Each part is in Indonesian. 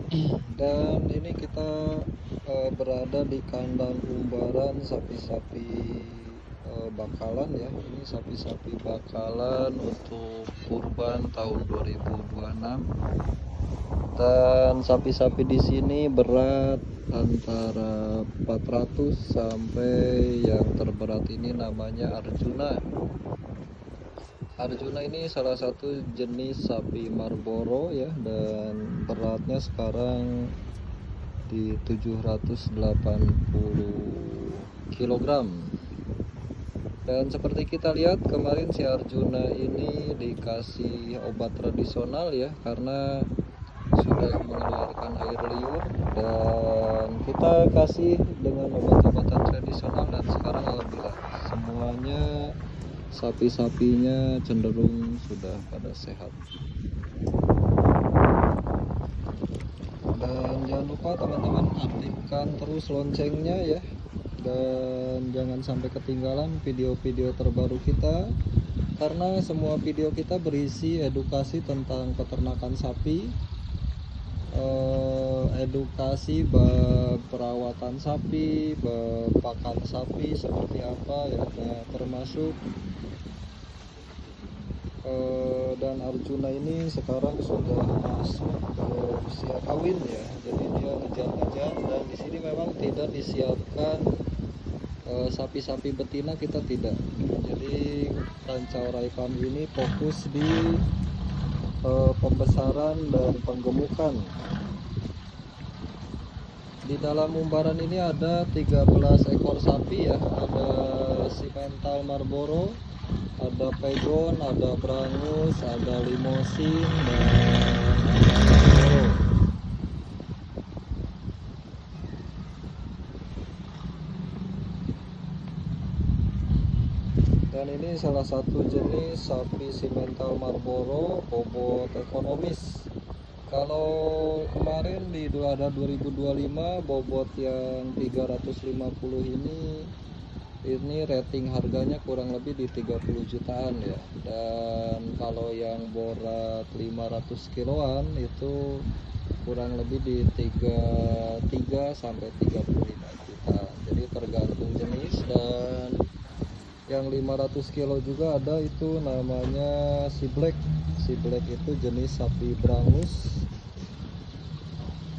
Dan ini kita berada di kandang umbaran sapi-sapi bakalan ya. Ini sapi-sapi bakalan untuk kurban tahun 2026. Dan sapi-sapi di sini berat antara 400 sampai yang terberat ini namanya Arjuna. Arjuna ini salah satu jenis sapi Marlboro ya, dan beratnya sekarang di 780 kg. Dan seperti kita lihat kemarin si Arjuna ini dikasih obat tradisional ya, karena sudah mengeluarkan air liur, dan kita kasih dengan obat-obatan tradisional, dan sekarang alhamdulillah semuanya sapi-sapinya cenderung sudah pada sehat. Dan jangan lupa teman-teman aktifkan terus loncengnya ya, dan jangan sampai ketinggalan video-video terbaru kita, karena semua video kita berisi edukasi tentang peternakan sapi, edukasi bab perawatan sapi, bab pakan sapi seperti apa ya, nah, termasuk dan Arjuna ini sekarang sudah masuk ke usia kawin ya, jadi dia ngejar-ngejar, dan di sini memang tidak disiapkan sapi-sapi betina, kita tidak. Jadi Rancaurai Farm ini fokus di pembesaran dan penggemukan. Di dalam umbaran ini ada 13 ekor sapi ya, ada Simmental Marlboro, ada Pegon, ada Brangus, ada Limousin, dan ada Marlboro. Dan ini salah satu jenis sapi Simmental Marlboro bobot ekonomis. Kalau kemarin di Dulada 2025 bobot yang 350 ini rating harganya kurang lebih di 30 jutaan ya. Dan kalau yang borat 500 kiloan itu kurang lebih di 33 sampai 35 juta. Jadi tergantung jenis. Dan yang 500 kilo juga ada, itu namanya si Black. Si Black itu jenis sapi Brangus.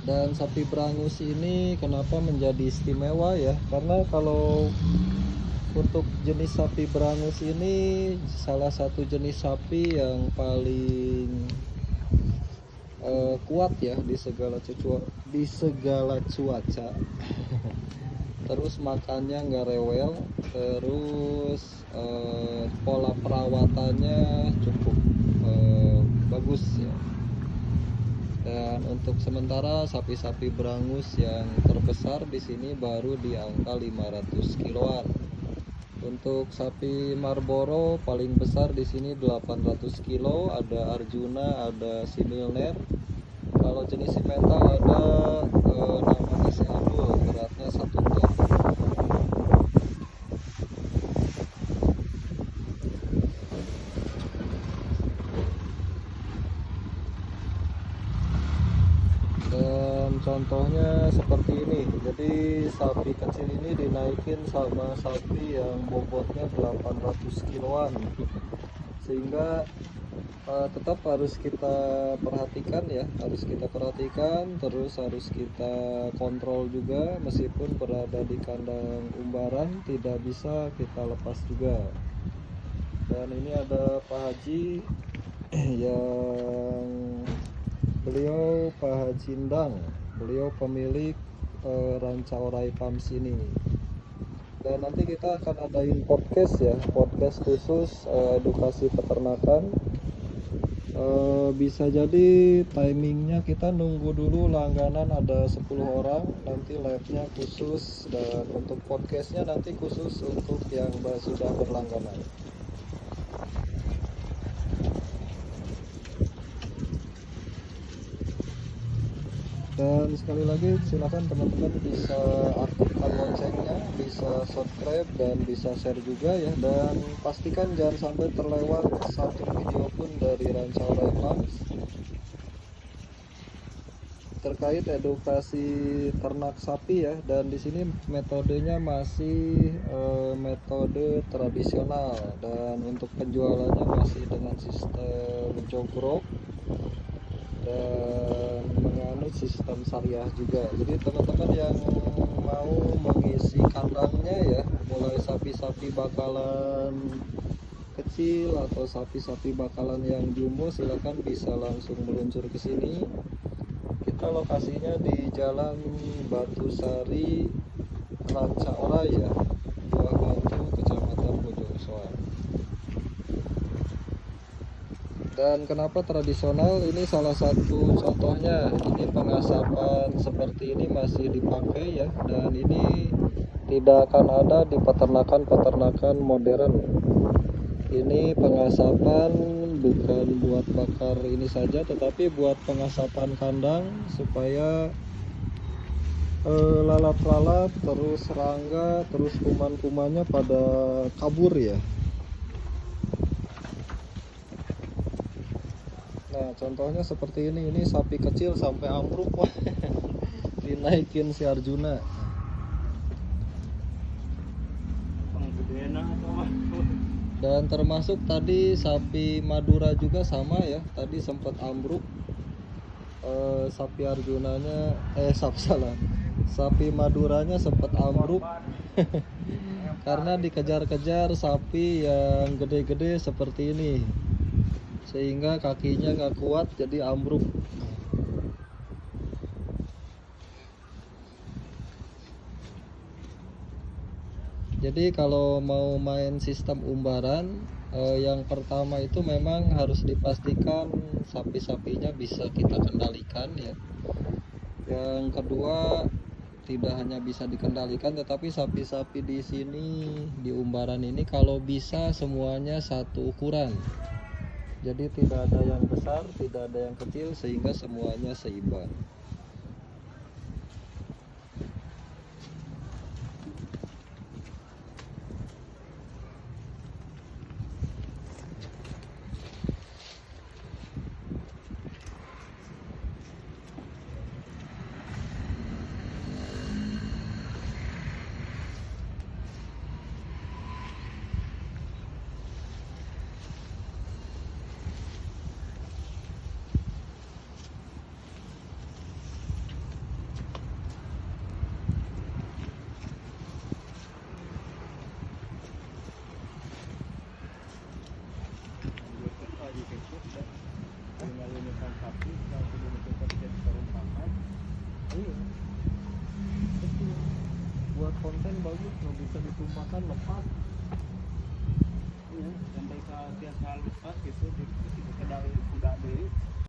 Dan sapi Brangus ini kenapa menjadi istimewa ya, karena kalau untuk jenis sapi Brangus ini salah satu jenis sapi yang paling kuat ya di segala cuaca. Terus makannya nggak rewel, terus pola perawatannya cukup bagus ya. Dan untuk sementara sapi-sapi Brangus yang terbesar di sini baru di angka 500 kiloan. Untuk sapi Marlboro paling besar di sini 800 kilo, ada Arjuna, ada Similner. Kalau jenis Simmental ada namanya si Abdul, beratnya 1 ton. Dan contohnya seperti ini. Jadi sapi kecil ini dinaikin sama sapi yang bobotnya 800 kiloan, sehingga tetap harus kita perhatikan ya, terus harus kita kontrol juga. Meskipun berada di kandang umbaran tidak bisa kita lepas juga. Dan ini ada Pak Haji yang beliau Pak Haji Ndang, beliau pemilik Rancaurai Farm sini. Dan nanti kita akan adain podcast ya, podcast khusus edukasi peternakan. Bisa jadi timingnya kita nunggu dulu langganan ada 10 orang, nanti live-nya khusus, dan untuk podcastnya nanti khusus untuk yang sudah berlangganan. Dan sekali lagi silakan teman-teman bisa aktifkan loncengnya, bisa subscribe, dan bisa share juga ya. Dan pastikan jangan sampai terlewat satu video pun dari Rancaurai Farm. terkait edukasi ternak sapi ya, dan di sini metodenya masih metode tradisional, dan untuk penjualannya masih dengan sistem jogrok dan menganut sistem syariah juga. Jadi teman-teman yang mau mengisi kandangnya ya, mulai sapi-sapi bakalan kecil atau sapi-sapi bakalan yang jumbo, silakan bisa langsung meluncur ke sini. Kita lokasinya di Jalan Batusari, Rancaora ya, Buah Batu, Kecamatan Bojongsoang. Dan kenapa tradisional? Ini salah satu contohnya. Ini pengasapan seperti ini masih dipakai ya, dan ini tidak akan ada di peternakan-peternakan modern. Ini pengasapan bukan buat bakar ini saja, tetapi buat pengasapan kandang supaya lalat-lalat, terus serangga, terus kuman-kumannya pada kabur ya. Nah, contohnya seperti ini sapi kecil sampai ambruk wah. Dinaikin si Arjuna. Dan termasuk tadi sapi Madura juga sama ya, tadi sempat ambruk. Sapi Arjunanya sapi Maduranya sempat ambruk karena dikejar-kejar sapi yang gede-gede seperti ini, sehingga kakinya nggak kuat jadi ambruk. Jadi kalau mau main sistem umbaran, yang pertama itu memang harus dipastikan sapi-sapinya bisa kita kendalikan ya. Yang kedua, tidak hanya bisa dikendalikan, tetapi sapi-sapi di sini di umbaran ini kalau bisa semuanya satu ukuran. Jadi tidak ada yang besar, tidak ada yang kecil, sehingga semuanya seimbang. Buat konten bagus, nggak bisa ditumpahkan lepas. Sampai ke lepas gitu, di kedai kuda dulu.